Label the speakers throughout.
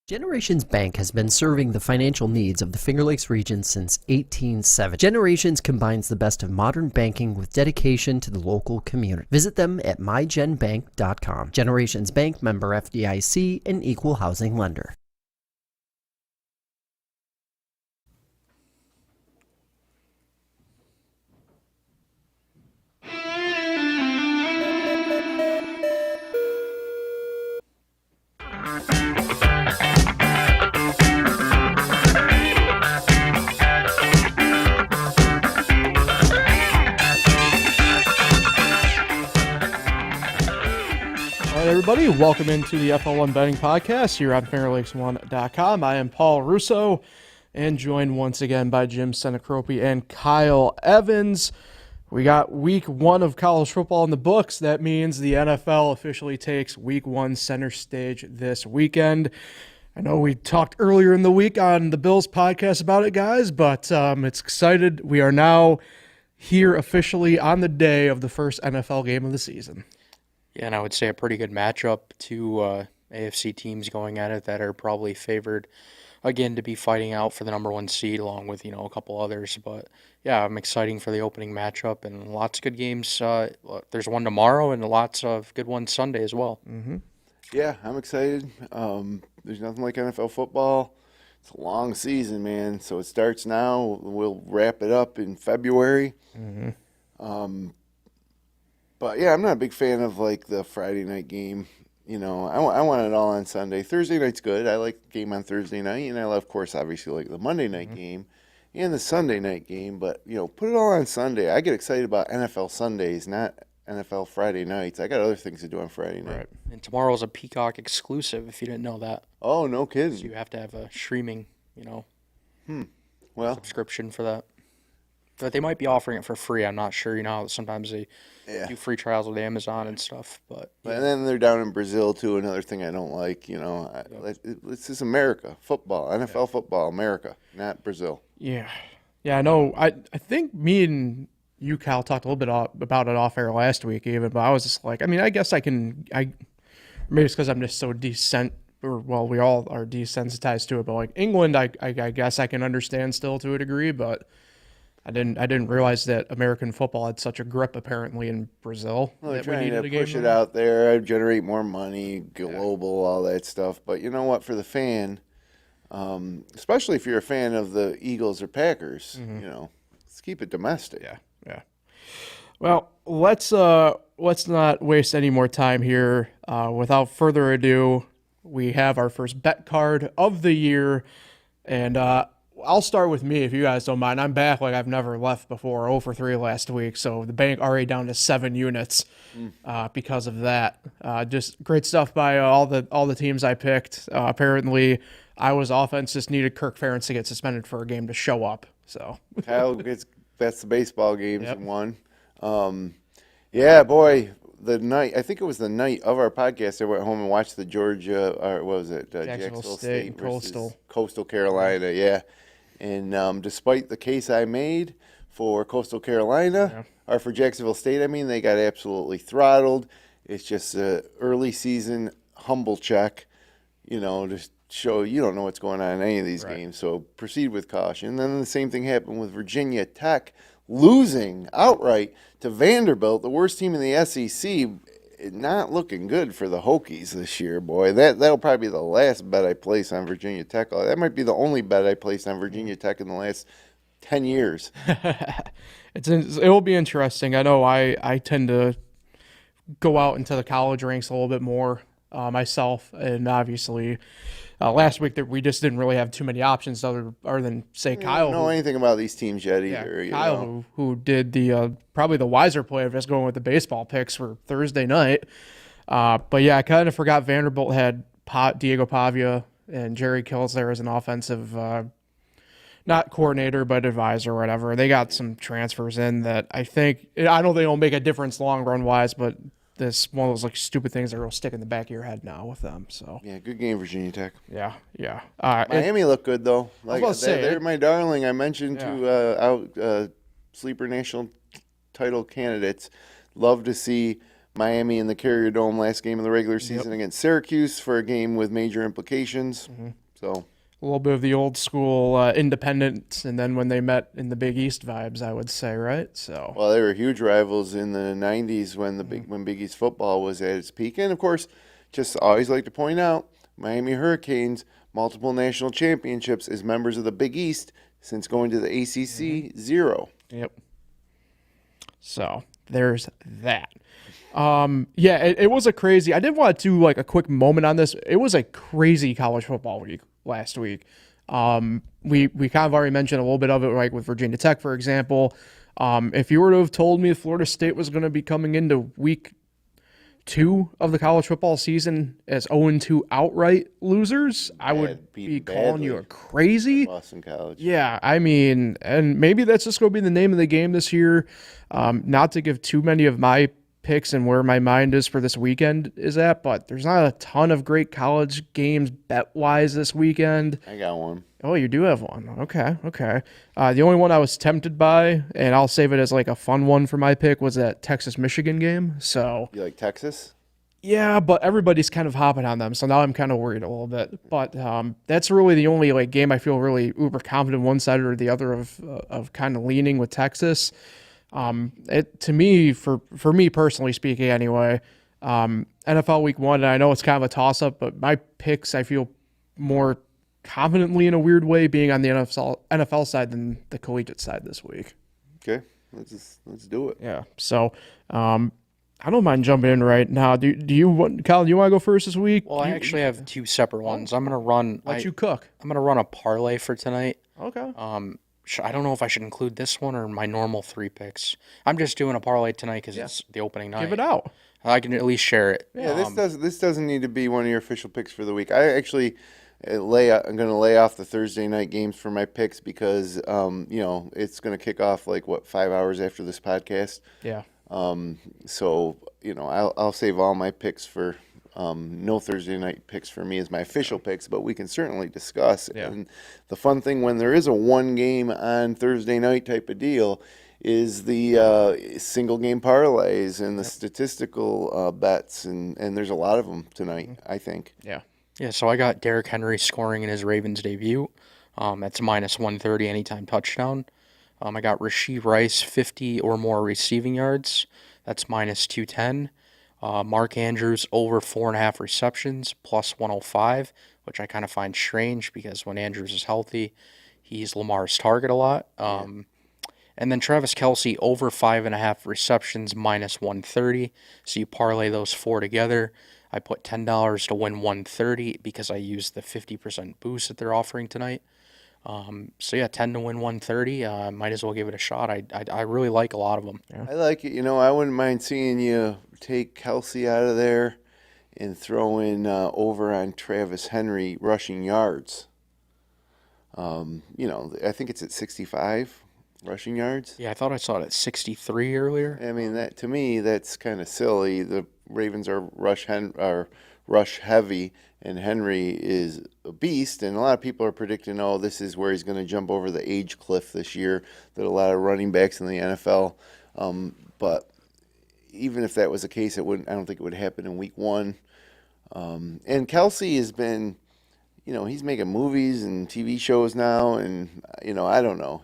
Speaker 1: Generations Bank has been serving the financial needs of the Finger Lakes region since 1870. Generations combines the best of modern banking with dedication to the local community. Visit them at mygenbank.com. Generations Bank, member FDIC, and equal housing lender.
Speaker 2: Everybody, welcome into the FL1 Betting Podcast here on FingerLakes1.com. I am Paul Russo, and joined once again by Jim Sinicropi and Kyle Evans. We got week one of college football in the books. That means the NFL officially takes week one center stage this weekend. I know we talked earlier in the week on the Bills podcast about it, guys, but it's excited. We are now here officially on the day of the first NFL game of the season.
Speaker 3: Yeah, and I would say a pretty good matchup. Two AFC teams going at it that are probably favored, again, to be fighting out for the number one seed along with, a couple others. But, yeah, I'm excited for the opening matchup and lots of good games. There's one tomorrow and lots of good ones Sunday as well.
Speaker 4: Mm-hmm. Yeah, I'm excited. There's nothing like NFL football. It's a long season, man. So it starts now. We'll wrap it up in February. Mm-hmm. But, yeah, I'm not a big fan of, the Friday night game. I want it all on Sunday. Thursday night's good. I like the game on Thursday night. And I love, of course, obviously, like the Monday night game and the Sunday night game. But, put it all on Sunday. I get excited about NFL Sundays, not NFL Friday nights. I got other things to do on Friday night.
Speaker 3: Right. And tomorrow's a Peacock exclusive, if you didn't know that.
Speaker 4: Oh, no kidding.
Speaker 3: So you have to have a streaming, subscription for that. But they might be offering it for free. I'm not sure. Sometimes they do free trials with Amazon and stuff. But
Speaker 4: and then they're down in Brazil, too, another thing I don't like. It's just America, football, NFL football, America, not Brazil.
Speaker 2: Yeah, I know. I think me and you, Kyle, talked a little bit about it off air last week even, but I was just like, I guess maybe it's because I'm just so we all are desensitized to it, but like England, I guess I can understand still to a degree, but I didn't realize that American football had such a grip apparently in Brazil.
Speaker 4: Well, they're trying to push it out there, generate more money, global, all that stuff. But you know what? For the fan, especially if you're a fan of the Eagles or Packers, let's keep it domestic.
Speaker 2: Yeah. Well, let's not waste any more time here. Without further ado, we have our first bet card of the year, and I'll start with me if you guys don't mind. I'm back like I've never left before, 0 for 3 last week, so the bank already down to 7 units because of that. Just great stuff by all the teams I picked. Apparently, Iowa's offense just needed Kirk Ferentz to get suspended for a game to show up. So
Speaker 4: Kyle that's the baseball games and won. Yeah, boy. I think it was the night of our podcast, I went home and watched the Georgia, or what was it?
Speaker 2: Jacksonville State
Speaker 4: versus Coastal Carolina, yeah. And despite the case I made for Coastal Carolina, or for Jacksonville State, they got absolutely throttled. It's just an early season humble check, to show you don't know what's going on in any of these games. So proceed with caution. And then the same thing happened with Virginia Tech losing outright to Vanderbilt, the worst team in the SEC. Not looking good for the Hokies this year, boy. That'll probably be the last bet I place on Virginia Tech. That might be the only bet I placed on Virginia Tech in the last 10 years.
Speaker 2: It will be interesting. I know I tend to go out into the college ranks a little bit more myself, and obviously last week we just didn't really have too many options other than say Kyle.
Speaker 4: I don't know anything about these teams yet either.
Speaker 2: Kyle, who did the probably the wiser play of just going with the baseball picks for Thursday night. But yeah, I kind of forgot Vanderbilt had Diego Pavia and Jerry Kills there as an offensive, not coordinator, but advisor or whatever. They got some transfers in that I don't think it'll make a difference long run wise, but this one of those stupid things that will stick in the back of your head now with them. So
Speaker 4: yeah, good game, Virginia Tech.
Speaker 2: Yeah.
Speaker 4: Miami looked good though. They're my darling. I mentioned
Speaker 2: to
Speaker 4: sleeper national title candidates. Love to see Miami in the Carrier Dome last game of the regular season against Syracuse for a game with major implications. So
Speaker 2: A little bit of the old school independence, and then when they met in the Big East vibes, I would say, right? So
Speaker 4: well, they were huge rivals in the '90s when when Big East football was at its peak, and of course, just always like to point out, Miami Hurricanes multiple national championships as members of the Big East since going to the ACC 0.
Speaker 2: Yep. So there's that. Yeah, it was a crazy. I did want to do like a quick moment on this. It was a crazy college football week last week. We kind of already mentioned a little bit of it, like with Virginia Tech, for example. If you were to have told me Florida State was going to be coming into week 2 of the college football season as 0-2 outright losers, I would be calling you a crazy.
Speaker 4: Boston College.
Speaker 2: Yeah, I mean, and maybe that's just going to be the name of the game this year. Not to give too many of my picks and where my mind is for this weekend is at, but there's not a ton of great college games bet-wise this weekend.
Speaker 4: I got one.
Speaker 2: Oh, you do have one. Okay. The only one I was tempted by, and I'll save it as like a fun one for my pick, was that Texas-Michigan game. So
Speaker 4: You like Texas?
Speaker 2: yeah, but everybody's kind of hopping on them, so now I'm kind of worried a little bit. But that's really the only like game I feel really uber confident one side or the other of kind of leaning with Texas. To me, for me personally speaking, anyway, NFL Week 1, and I know it's kind of a toss up, but my picks I feel more confidently in a weird way being on the NFL side than the collegiate side this week.
Speaker 4: Okay, let's do it.
Speaker 2: Yeah, so I don't mind jumping in right now. Do you want, Colin? Do you want to go first this week?
Speaker 3: Well, I actually have 2 separate ones. I'm gonna run.
Speaker 2: Let you cook.
Speaker 3: I'm gonna run a parlay for tonight.
Speaker 2: Okay.
Speaker 3: I don't know if I should include this one or my normal 3 picks. I'm just doing a parlay tonight because it's the opening night.
Speaker 2: Give it out.
Speaker 3: I can at least share it.
Speaker 4: Yeah, this doesn't need to be one of your official picks for the week. I actually I'm going to lay off the Thursday night games for my picks because it's going to kick off 5 hours after this podcast.
Speaker 2: Yeah.
Speaker 4: So I'll save all my picks for no Thursday night picks for me as my official picks, but we can certainly discuss.
Speaker 2: Yeah.
Speaker 4: And the fun thing when there is a one game on Thursday night type of deal is the single game parlays and the statistical bets, and there's a lot of them tonight, I think.
Speaker 2: Yeah.
Speaker 3: Yeah, so I got Derrick Henry scoring in his Ravens debut. That's minus 130 anytime touchdown. I got Rashee Rice 50 or more receiving yards. That's minus 210. Mark Andrews over 4.5 receptions plus 105, which I kind of find strange because when Andrews is healthy, he's Lamar's target a lot. And then Travis Kelce over 5.5 receptions minus 130. So you parlay those 4 together. I put $10 to win 130 because I used the 50% boost that they're offering tonight. 10 to win 130. Might as well give it a shot. I really like a lot of them.
Speaker 4: I like it. I wouldn't mind seeing you take Kelce out of there and throw in over on Travis Henry rushing yards. I think it's at 65 rushing yards.
Speaker 3: Yeah, I thought I saw it at 63 earlier.
Speaker 4: I mean, that to me, that's kind of silly. The Ravens are rush heavy, and Henry is a beast. And a lot of people are predicting, this is where he's going to jump over the age cliff this year that a lot of running backs in the NFL. But even if that was the case, I don't think it would happen in week 1. And Kelce has been, he's making movies and TV shows now, and I don't know.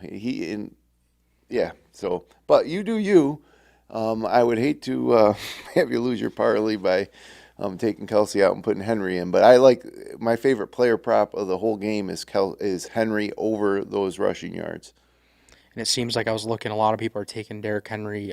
Speaker 4: But you do you. I would hate to have you lose your parlay by taking Kelce out and putting Henry in. But I like my favorite player prop of the whole game is Henry over those rushing yards.
Speaker 3: And it seems like I was looking, a lot of people are taking Derrick Henry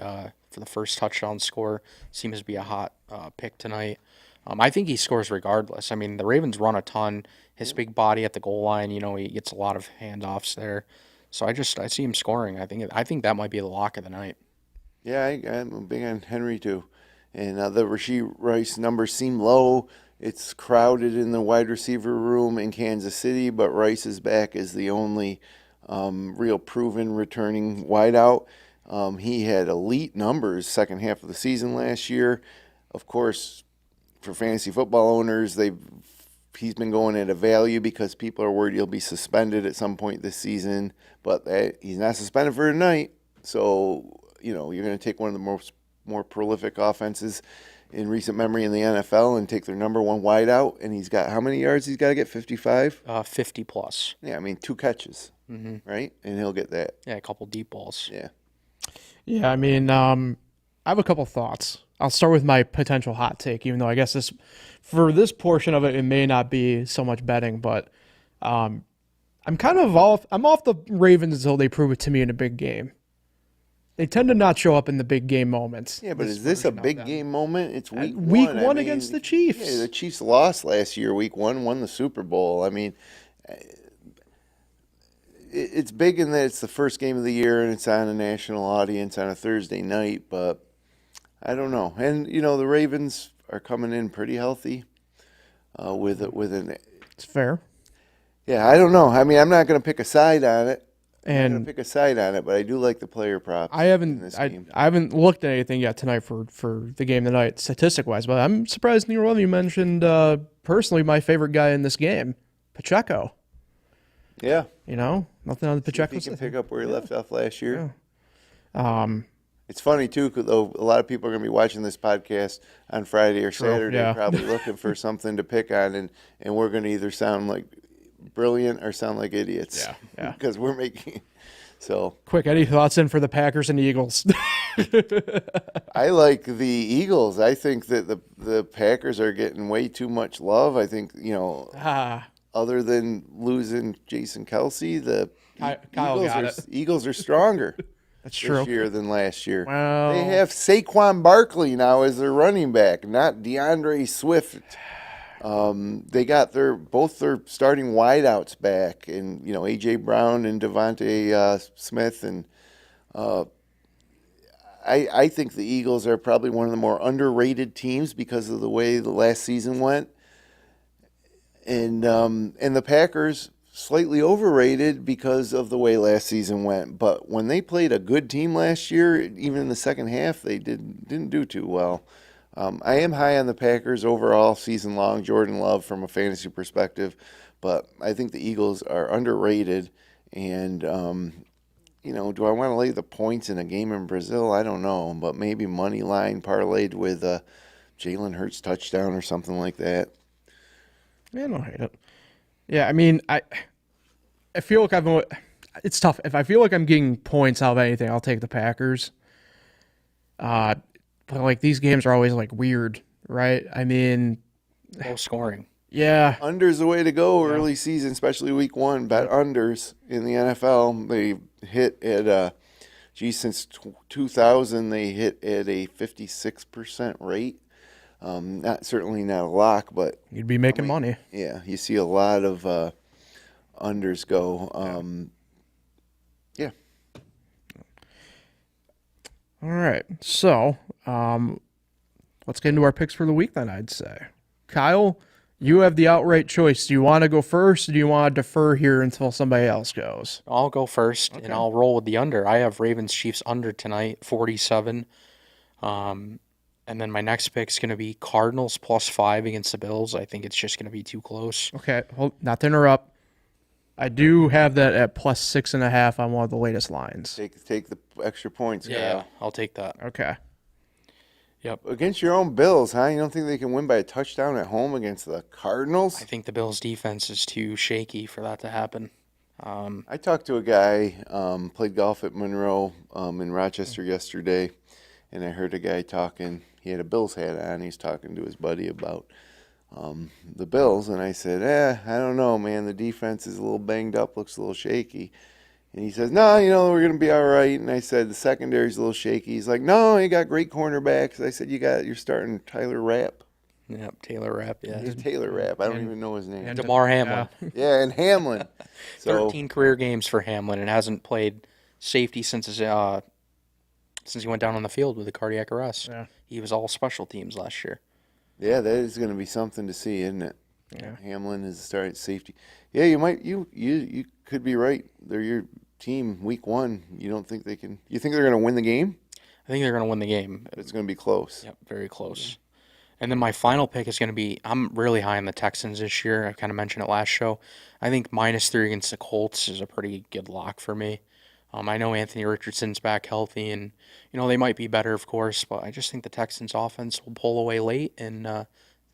Speaker 3: for the first touchdown score. Seems to be a hot pick tonight. I think he scores regardless. I mean, the Ravens run a ton. His big body at the goal line, he gets a lot of handoffs there. So I see him scoring. I think that might be the lock of the night.
Speaker 4: Yeah, I'm big on Henry too. And the Rashee Rice numbers seem low. It's crowded in the wide receiver room in Kansas City, but Rice is back as the only real proven returning wideout. He had elite numbers second half of the season last year. Of course, for fantasy football owners, he's been going at a value because people are worried he'll be suspended at some point this season. But he's not suspended for tonight, so you're going to take one of the most more prolific offenses in recent memory in the NFL and take their number one wide out. And he's got how many yards he's got to get? 55?
Speaker 3: 50 plus.
Speaker 4: Yeah, I mean, 2 catches, right? And he'll get that.
Speaker 3: Yeah, a couple deep balls.
Speaker 4: Yeah.
Speaker 2: Yeah, I mean, I have a couple thoughts. I'll start with my potential hot take, even though I guess for this portion of it, it may not be so much betting, but I'm kind of off the Ravens until they prove it to me in a big game. They tend to not show up in the big game moments.
Speaker 4: Yeah, but is this a big game moment? It's week one.
Speaker 2: Week
Speaker 4: I
Speaker 2: one
Speaker 4: mean,
Speaker 2: against the Chiefs.
Speaker 4: Yeah, the Chiefs lost last year, week one, won the Super Bowl. I mean, it's big in that it's the first game of the year and it's on a national audience on a Thursday night, but I don't know. And, the Ravens are coming in pretty healthy with an...
Speaker 2: It's fair.
Speaker 4: Yeah, I don't know. I mean, I'm not going to pick a side on it.
Speaker 2: And
Speaker 4: But I do like the player props.
Speaker 2: I haven't looked at anything yet tonight for the game tonight, statistic wise. But I'm surprised neither one of you mentioned personally my favorite guy in this game, Pacheco.
Speaker 4: Yeah,
Speaker 2: Nothing on the Pacheco.
Speaker 4: he can pick up where he left off last year.
Speaker 2: Yeah.
Speaker 4: It's funny too, though. A lot of people are going to be watching this podcast on Friday or Saturday,
Speaker 2: yeah.
Speaker 4: probably looking for something to pick on, and we're going to either sound like brilliant or sound like idiots.
Speaker 2: Yeah.
Speaker 4: Because we're making so.
Speaker 2: Quick, any thoughts in for the Packers and Eagles?
Speaker 4: I like the Eagles. I think that the Packers are getting way too much love. I think other than losing Jason Kelsey, the Eagles are stronger.
Speaker 2: That's true.
Speaker 4: This year than last year.
Speaker 2: Well,
Speaker 4: They have Saquon Barkley now as their running back, not DeAndre Swift. They got both their starting wideouts back, and A.J. Brown and Devontae Smith, and I think the Eagles are probably one of the more underrated teams because of the way the last season went, and the Packers slightly overrated because of the way last season went. But when they played a good team last year, even in the second half, they didn't do too well. I am high on the Packers overall season long, Jordan Love from a fantasy perspective, but I think the Eagles are underrated. And, do I want to lay the points in a game in Brazil? I don't know, but maybe money line parlayed with a Jalen Hurts touchdown or something like that.
Speaker 2: Yeah, I don't hate it. Yeah, I mean, I feel like it's tough. If I feel like I'm getting points out of anything, I'll take the Packers. But like these games are always like weird, right? I mean,
Speaker 3: Low scoring.
Speaker 2: Yeah.
Speaker 4: Under's the way to go early season, especially week one. Bet unders in the NFL. They hit at, since 2000, they hit at a 56% rate. Certainly not a lock, but
Speaker 2: You'd be making money.
Speaker 4: yeah, you see a lot of unders go. Yeah.
Speaker 2: All right. So let's get into our picks for the week then, I'd say. Kyle, you have the outright choice. Do you want to go first, or do you want to defer here until somebody else goes?
Speaker 3: I'll go first, and I'll roll with the under. I have Ravens Chiefs under tonight, 47. And then my next pick is going to be Cardinals +5 against the Bills. I think it's just going to be too close.
Speaker 2: Okay, not to interrupt. I do have that at +6.5 on one of the latest lines.
Speaker 4: Take the extra points.
Speaker 3: Yeah,
Speaker 4: Kyle.
Speaker 3: I'll take that.
Speaker 2: Okay.
Speaker 3: Yep.
Speaker 4: Against your own Bills, huh? You don't think they can win by a touchdown at home against the Cardinals?
Speaker 3: I think the Bills' defense is too shaky for that to happen.
Speaker 4: I talked to a guy, played golf at Monroe in Rochester yesterday, and I heard a guy talking. He had a Bills hat on. He's talking to his buddy about the Bills, and I said, I don't know, man. The defense is a little banged up, looks a little shaky. And he says, no, we're going to be all right. And I said, the secondary's a little shaky. He's like, no, you got great cornerbacks. I said, you're starting Tyler Rapp.
Speaker 3: Yep, Taylor Rapp, yeah.
Speaker 4: He's Taylor Rapp. I don't even know his name.
Speaker 2: and
Speaker 3: DeMar Hamlin.
Speaker 4: Yeah, and Hamlin. So
Speaker 3: 13 career games for Hamlin and hasn't played safety since he went down on the field with a cardiac arrest.
Speaker 2: Yeah.
Speaker 3: He was all special teams last year.
Speaker 4: yeah, that is going to be something to see, isn't it?
Speaker 2: Yeah.
Speaker 4: Hamlin is starting safety. Yeah, you could be right. They're your team week one. You don't think they can? You think they're going to win the game?
Speaker 3: I think they're going to win the game.
Speaker 4: It's going to be close.
Speaker 3: Yep, very close. And then my final pick is going to be, I'm really high on the Texans this year. I kind of mentioned it last show. I think -3 against the Colts is a pretty good lock for me. I know Anthony Richardson's back healthy, and they might be better, of course, but I just think the Texans' offense will pull away late, and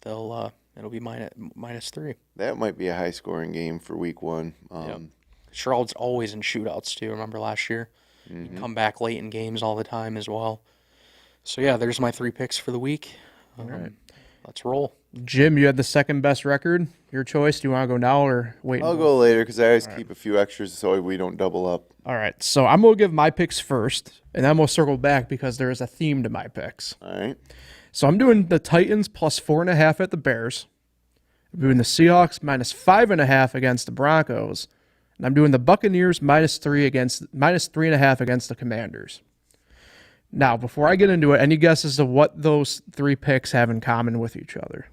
Speaker 3: it'll be -3.
Speaker 4: That might be a high-scoring game for Week 1.
Speaker 3: Yep. Charlotte's always in shootouts too. Remember last year? You come back late in games all the time as well. So yeah, there's my 3 picks for the week.
Speaker 2: All right.
Speaker 3: Let's roll.
Speaker 2: Jim, you had the second best record. Your choice. Do you want to go now or wait?
Speaker 4: I'll go later because I always keep a few extras so we don't double up.
Speaker 2: All right. So I'm going to give my picks first, and then we'll circle back because there is a theme to my picks.
Speaker 4: All right.
Speaker 2: So I'm doing the Titans plus 4.5 at the Bears. I'm doing the Seahawks -5.5 against the Broncos. And I'm doing the Buccaneers -3.5 against the Commanders. Now, before I get into it, any guesses of what those 3 picks have in common with each other?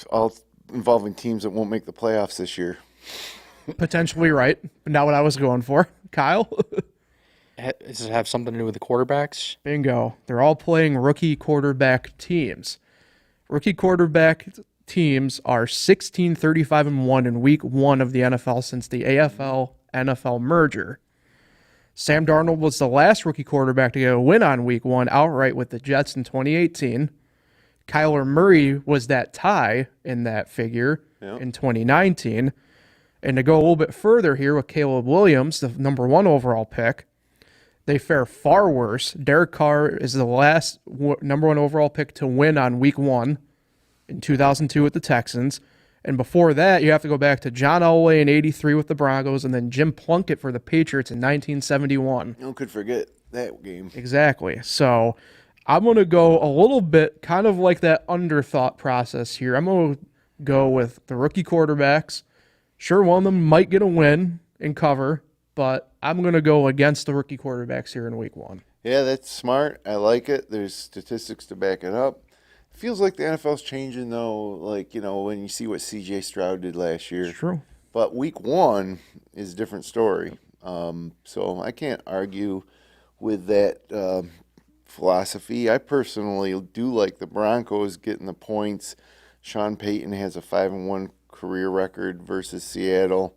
Speaker 4: All involving teams that won't make the playoffs this year.
Speaker 2: Potentially right, but not what I was going for. Kyle?
Speaker 3: Does it have something to do with the quarterbacks?
Speaker 2: Bingo. They're all playing rookie quarterback teams. Rookie quarterback teams are 16-35-1 in Week 1 of the NFL since the AFL-NFL merger. Sam Darnold was the last rookie quarterback to get a win on Week 1 outright with the Jets in 2018. Kyler Murray was that tie in that figure in 2019. And to go a little bit further here with Caleb Williams, the number 1 overall pick, they fare far worse. Derek Carr is the last number 1 overall pick to win on Week 1 in 2002 with the Texans. And before that, you have to go back to John Elway in 83 with the Broncos and then Jim Plunkett for the Patriots in 1971.
Speaker 4: No one could forget that game.
Speaker 2: Exactly. So I'm going to go a little bit kind of like that underthought process here. I'm going to go with the rookie quarterbacks. Sure, one of them might get a win and cover, but I'm going to go against the rookie quarterbacks here in Week 1.
Speaker 4: Yeah, that's smart. I like it. There's statistics to back it up. Feels like the NFL's changing, though, like, when you see what C.J. Stroud did last year.
Speaker 2: It's true.
Speaker 4: But Week 1 is a different story. So I can't argue with that philosophy. I personally do like the Broncos getting the points. Sean Payton has a 5-1 career record versus Seattle.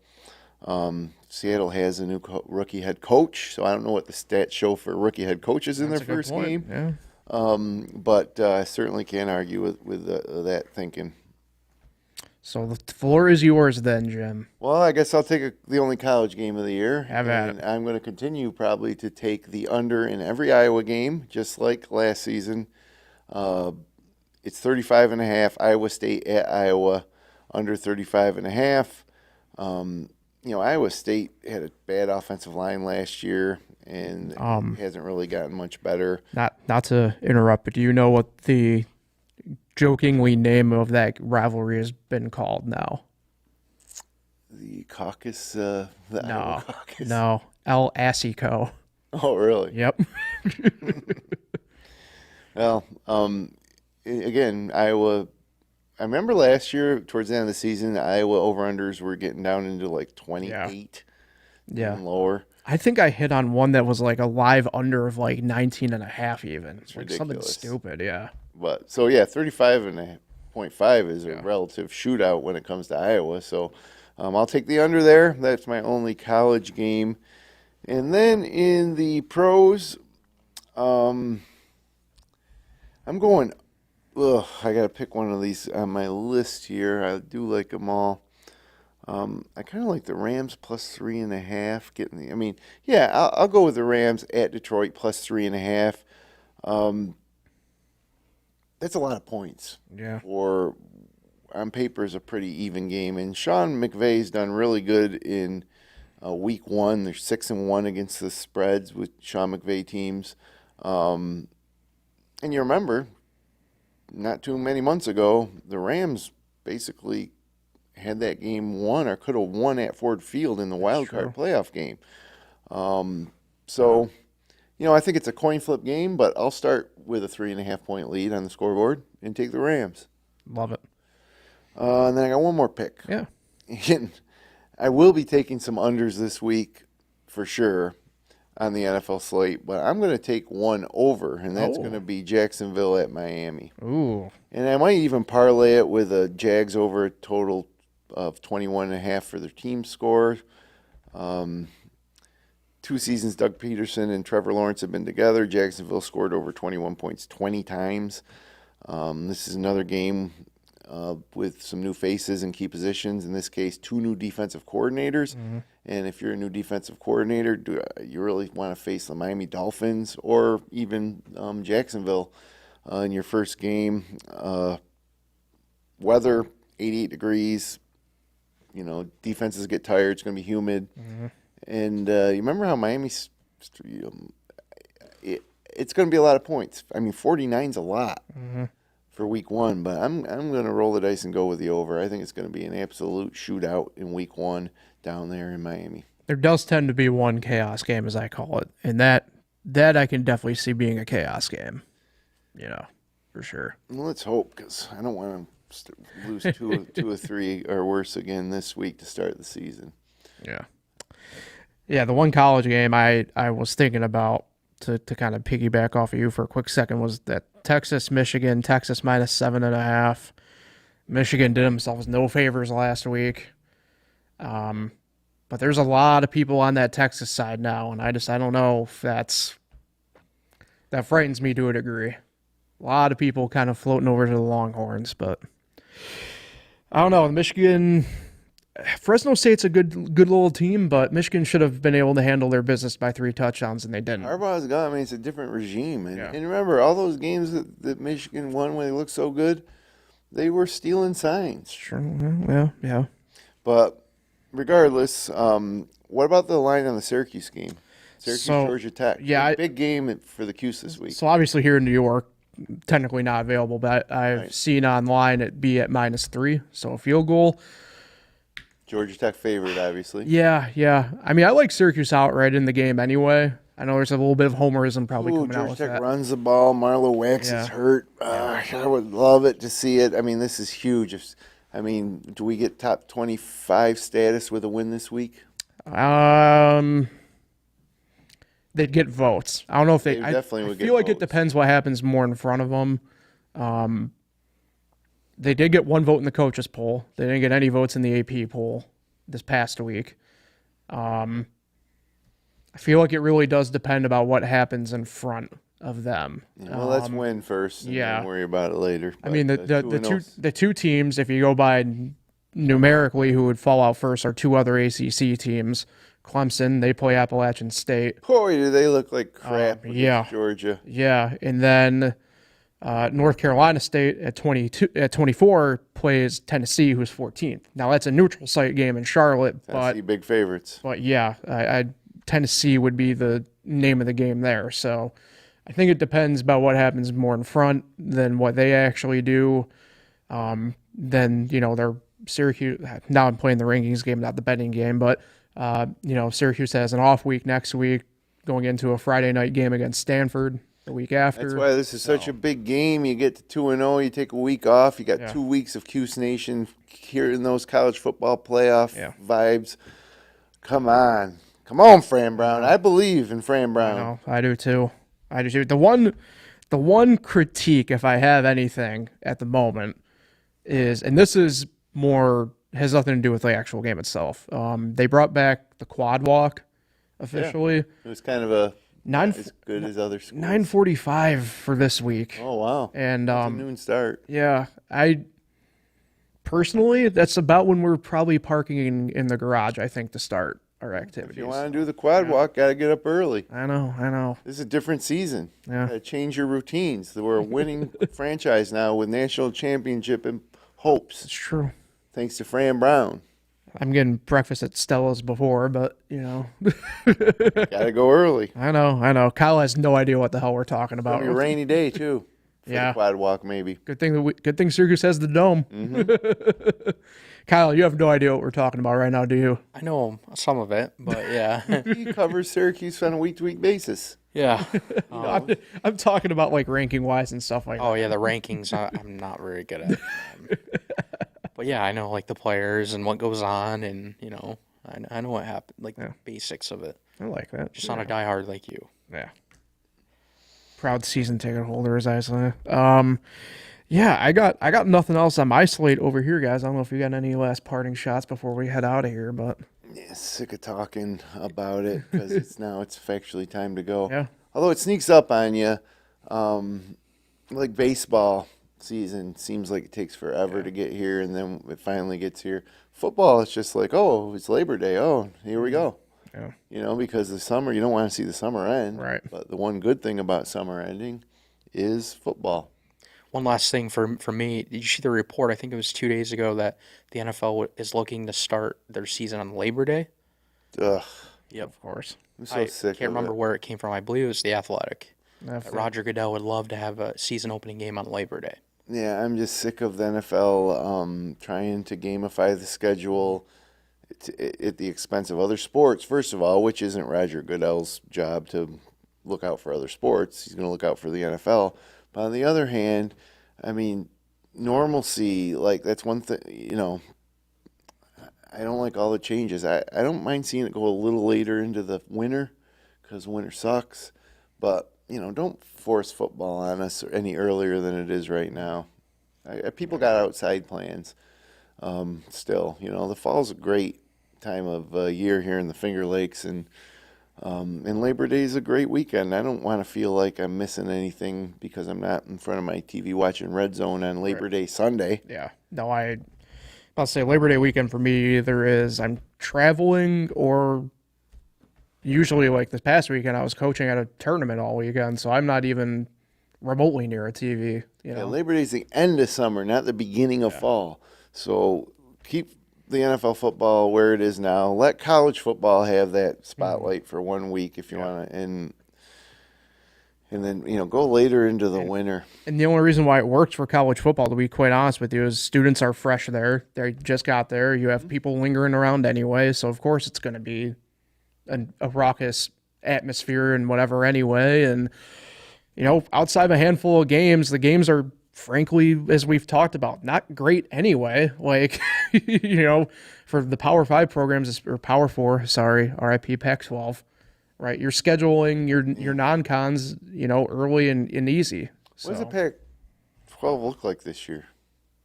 Speaker 4: Seattle has a new rookie head coach, so I don't know what the stats show for rookie head coaches in their first game.
Speaker 2: Yeah.
Speaker 4: But I certainly can't argue with that thinking.
Speaker 2: So the floor is yours then, Jim.
Speaker 4: Well, I guess I'll take the only college game of the year.
Speaker 2: Have at it.
Speaker 4: I'm going to continue probably to take the under in every Iowa game, just like last season. It's 35.5. Iowa State at Iowa, under 35.5. Iowa State had a bad offensive line last year and hasn't really gotten much better.
Speaker 2: Not to interrupt, but do you know what the jokingly name of that rivalry has been called now?
Speaker 4: The caucus, Iowa caucus.
Speaker 2: No, El Asico.
Speaker 4: Oh, really?
Speaker 2: Yep.
Speaker 4: Well, again, Iowa. I remember last year, towards the end of the season, the Iowa over-unders were getting down into like 28 and lower.
Speaker 2: I think I hit on one that was like a live under of like 19.5 even. It's like something stupid, yeah.
Speaker 4: But so yeah, 35.5 is a relative shootout when it comes to Iowa. So I'll take the under there. That's my only college game. And then in the pros, I'm going. I got to pick one of these on my list here. I do like them all. I kind of like the Rams plus 3.5. I'll go with the Rams at Detroit plus 3.5. That's a lot of points.
Speaker 2: Yeah.
Speaker 4: Or on paper is a pretty even game. And Sean McVay's done really good in Week 1. They're 6-1 against the spreads with Sean McVay teams. And you remember, not too many months ago, the Rams basically had that game won or could have won at Ford Field in the wild card playoff game. I think it's a coin flip game, but I'll start with a 3.5-point lead on the scoreboard and take the Rams.
Speaker 2: Love it.
Speaker 4: And then I got one more pick.
Speaker 2: Yeah.
Speaker 4: And I will be taking some unders this week for sure on the NFL slate, but I'm going to take one over, and that's going to be Jacksonville at Miami.
Speaker 2: Ooh.
Speaker 4: And I might even parlay it with a Jags over a total of 21.5 for their team score. 2 seasons Doug Peterson and Trevor Lawrence have been together, Jacksonville scored over 21 points 20 times. This is another game with some new faces and key positions. In this case, 2 new defensive coordinators. And if you're a new defensive coordinator, do you really want to face the Miami Dolphins or even Jacksonville in your first game? Weather, 88 degrees. Defenses get tired. It's going to be humid. And you remember how Miami's it's going to be a lot of points. I mean, 49's a lot for week 1, but I'm going to roll the dice and go with the over. I think it's going to be an absolute shootout in week 1 down there in Miami.
Speaker 2: There does tend to be one chaos game, as I call it, and that I can definitely see being a chaos game, for sure.
Speaker 4: Well, let's hope, because I don't want to lose two or three or worse again this week to start the season.
Speaker 2: Yeah, the one college game I was thinking about to kind of piggyback off of you for a quick second was that Texas-Michigan, Texas -7.5. Michigan did themselves no favors last week. But there's a lot of people on that Texas side now, and I don't know if that frightens me to a degree. A lot of people kind of floating over to the Longhorns, but I don't know. Michigan, Fresno State's a good little team, but Michigan should have been able to handle their business by 3 touchdowns, and they didn't.
Speaker 4: Harbaugh's gone. I mean, it's a different regime. And remember, all those games that Michigan won when they looked so good, they were stealing signs.
Speaker 2: Sure. Yeah.
Speaker 4: But regardless, what about the line on the Syracuse game? Georgia Tech.
Speaker 2: Yeah.
Speaker 4: Big game for the Cuse this week.
Speaker 2: So obviously here in New York, technically not available, but I've seen online it be at -3, so a field goal.
Speaker 4: Georgia Tech favorite, obviously.
Speaker 2: Yeah. I mean, I like Syracuse outright in the game anyway. I know there's a little bit of homerism probably coming out with
Speaker 4: Georgia Tech
Speaker 2: that.
Speaker 4: runs the ball. Marlo Wax is hurt. I would love it to see it. I mean, this is huge. Do we get top 25 status with a win this week?
Speaker 2: They'd get votes. I don't know if they
Speaker 4: definitely would get
Speaker 2: I feel like
Speaker 4: votes.
Speaker 2: it depends what happens more in front of them. They did get 1 vote in the coaches poll. They didn't get any votes in the AP poll this past week. I feel like it really does depend about what happens in front of them.
Speaker 4: Well, let's win first and then worry about it later.
Speaker 2: I mean, the two teams, if you go by numerically, who would fall out first are 2 other ACC teams. Clemson, they play Appalachian State.
Speaker 4: Boy, do they look like crap against Georgia.
Speaker 2: Yeah, and then North Carolina State at 24 plays Tennessee, who's 14th. Now that's a neutral site game in Charlotte,
Speaker 4: Tennessee big favorites.
Speaker 2: But yeah, Tennessee would be the name of the game there. So I think it depends about what happens more in front than what they actually do. Then they're Syracuse. Now I'm playing the rankings game, not the betting game, but Syracuse has an off week next week, going into a Friday night game against Stanford the week after.
Speaker 4: That's why this is such a big game. You get to 2-0, you take a week off. You got 2 weeks of Cuse Nation here in those college football playoff vibes. Come on, Fran Brown. I believe in Fran Brown.
Speaker 2: I do too. The one critique, if I have anything at the moment, is, and this is more, has nothing to do with the actual game itself. They brought back the quad walk officially.
Speaker 4: Yeah. It was kind of not as good as other schools.
Speaker 2: 9:45 for this week.
Speaker 4: Oh wow!
Speaker 2: And
Speaker 4: that's a noon start.
Speaker 2: Yeah, I personally, that's about when we're probably parking in the garage, I think, to start our activities.
Speaker 4: If you want to do the quad walk, got to get up early.
Speaker 2: I know.
Speaker 4: This is a different season.
Speaker 2: Yeah.
Speaker 4: Got to change your routines. We're a winning franchise now with national championship and hopes.
Speaker 2: It's true.
Speaker 4: Thanks to Fran Brown.
Speaker 2: I'm getting breakfast at Stella's before, but,
Speaker 4: Got to go early.
Speaker 2: I know. Kyle has no idea what the hell we're talking about.
Speaker 4: It's going to be a rainy day, too. For the quad walk, maybe.
Speaker 2: Good thing Syracuse has the dome.
Speaker 4: Mm-hmm.
Speaker 2: Kyle, you have no idea what we're talking about right now, do you?
Speaker 3: I know some of it, but yeah.
Speaker 4: He covers Syracuse on a week-to-week basis.
Speaker 3: Yeah.
Speaker 2: I'm talking about like ranking-wise and stuff like that.
Speaker 3: Oh, yeah, the rankings I'm not very good at. But yeah, I know like the players and what goes on, and I know what happened, like the basics of it.
Speaker 2: I like that.
Speaker 3: Just on a diehard like you.
Speaker 2: Yeah. Proud season ticket holder, as I say. I got nothing else on my slate over here, guys. I don't know if you got any last parting shots before we head out of here, but
Speaker 4: Yeah, sick of talking about it because it's actually time to go.
Speaker 2: Yeah.
Speaker 4: Although it sneaks up on you, like baseball season seems like it takes forever to get here, and then it finally gets here. Football, it's just like, oh, it's Labor Day. Oh, here we go.
Speaker 2: Yeah.
Speaker 4: Because the summer, you don't want to see the summer end.
Speaker 2: Right.
Speaker 4: But the one good thing about summer ending is football.
Speaker 3: One last thing for me, did you see the report? I think it was 2 days ago that the NFL is looking to start their season on Labor Day.
Speaker 4: Ugh,
Speaker 3: Yep.
Speaker 2: Of course.
Speaker 4: I'm so
Speaker 3: I
Speaker 4: sick
Speaker 3: can't
Speaker 4: of
Speaker 3: remember
Speaker 4: it.
Speaker 3: where it came from. I believe it was The Athletic.
Speaker 2: That's
Speaker 3: That Roger Goodell would love to have a season opening game on Labor Day.
Speaker 4: Yeah, I'm just sick of the NFL trying to gamify the schedule at the expense of other sports, first of all, which isn't Roger Goodell's job to look out for other sports. He's going to look out for the NFL. But on the other hand, I mean, normalcy, like that's one thing, I don't like all the changes. I don't mind seeing it go a little later into the winter because winter sucks. But, don't force football on us any earlier than it is right now. People got outside plans still. The fall's a great time of year here in the Finger Lakes, and Labor Day is a great weekend. I don't want to feel like I'm missing anything because I'm not in front of my TV watching Red Zone on Labor Day Sunday.
Speaker 2: Yeah. No, I'll say Labor Day weekend for me either is I'm traveling or usually like this past weekend I was coaching at a tournament all weekend, so I'm not even remotely near a TV.
Speaker 4: Yeah, Labor Day is the end of summer, not the beginning of fall. So keep the NFL football where it is now. Let college football have that spotlight for 1 week if you want to, and then go later into the winter.
Speaker 2: And the only reason why it works for college football, to be quite honest with you, is students are fresh there. They just got there. You have people lingering around anyway, so of course it's going to be a raucous atmosphere and whatever anyway. And outside of a handful of games, the games are frankly, as we've talked about, not great anyway. Like, for the Power 5 programs, or Power 4, sorry, RIP Pac-12, right? You're scheduling your non-cons, early and easy. So,
Speaker 4: What does the Pac-12 look like this year?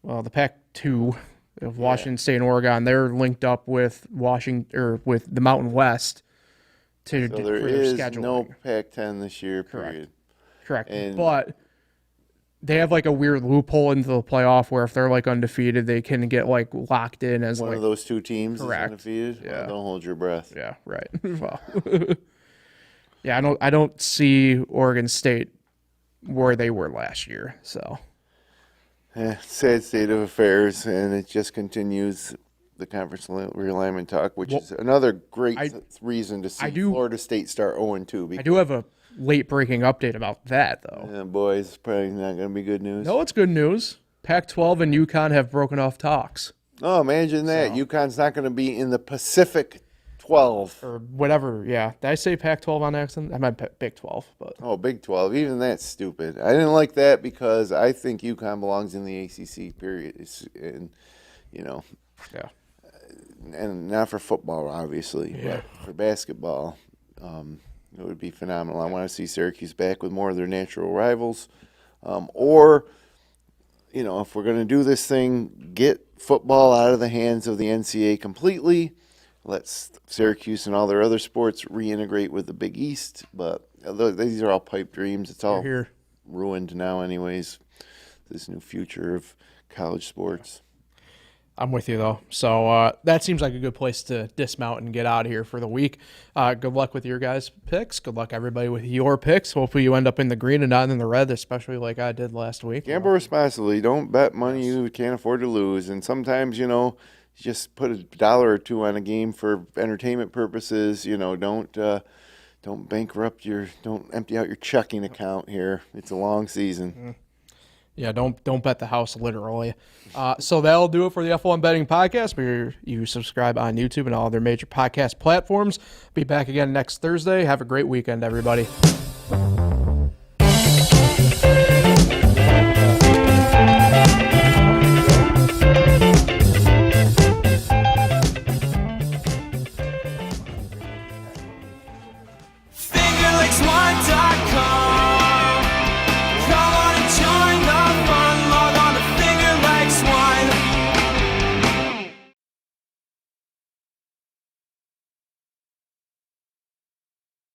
Speaker 2: well, the Pac-2 of Washington State and Oregon, they're linked up with with the Mountain West
Speaker 4: So there
Speaker 2: for their
Speaker 4: is
Speaker 2: scheduling.
Speaker 4: no Pac-10 this year, period.
Speaker 2: Correct.
Speaker 4: And-
Speaker 2: But they have like a weird loophole into the playoff where if they're like undefeated, they can get like locked in as
Speaker 4: One
Speaker 2: like
Speaker 4: of those two teams
Speaker 2: Correct.
Speaker 4: is undefeated.
Speaker 2: Yeah.
Speaker 4: Well, don't hold your breath.
Speaker 2: yeah, right. Well, yeah, I don't see Oregon State where they were last year. So
Speaker 4: Sad state of affairs, and it just continues the conference realignment talk, which is another great reason to see Florida State start 0-2.
Speaker 2: I do have a late breaking update about that though.
Speaker 4: Yeah, boys, it's probably not going to be good news.
Speaker 2: No, it's good news. Pac-12 and UConn have broken off talks.
Speaker 4: Oh, imagine that. UConn's not going to be in the Pacific 12.
Speaker 2: Or whatever, yeah. Did I say Pac-12 on accident? I meant Big 12, but
Speaker 4: Oh, Big 12. Even that's stupid. I didn't like that because I think UConn belongs in the ACC, period.
Speaker 2: yeah.
Speaker 4: And not for football, obviously, but for basketball, it would be phenomenal. I want to see Syracuse back with more of their natural rivals. Or, if we're going to do this thing, get football out of the hands of the NCAA completely. Let Syracuse and all their other sports reintegrate with the Big East. But these are all pipe dreams. It's all
Speaker 2: here.
Speaker 4: ruined now anyways, this new future of college sports.
Speaker 2: I'm with you, though. So that seems like a good place to dismount and get out of here for the week. Good luck with your guys' picks. Good luck, everybody, with your picks. Hopefully you end up in the green and not in the red, especially like I did last week.
Speaker 4: Gamble responsibly. Don't bet money you can't afford to lose. And sometimes, you just put $1 or $2 on a game for entertainment purposes. Don't bankrupt don't empty out your checking account here. It's a long season.
Speaker 2: Yeah, don't bet the house, literally. So that'll do it for the FL1 Betting Podcast, where you subscribe on YouTube and all other major podcast platforms. Be back again next Thursday. Have a great weekend, everybody.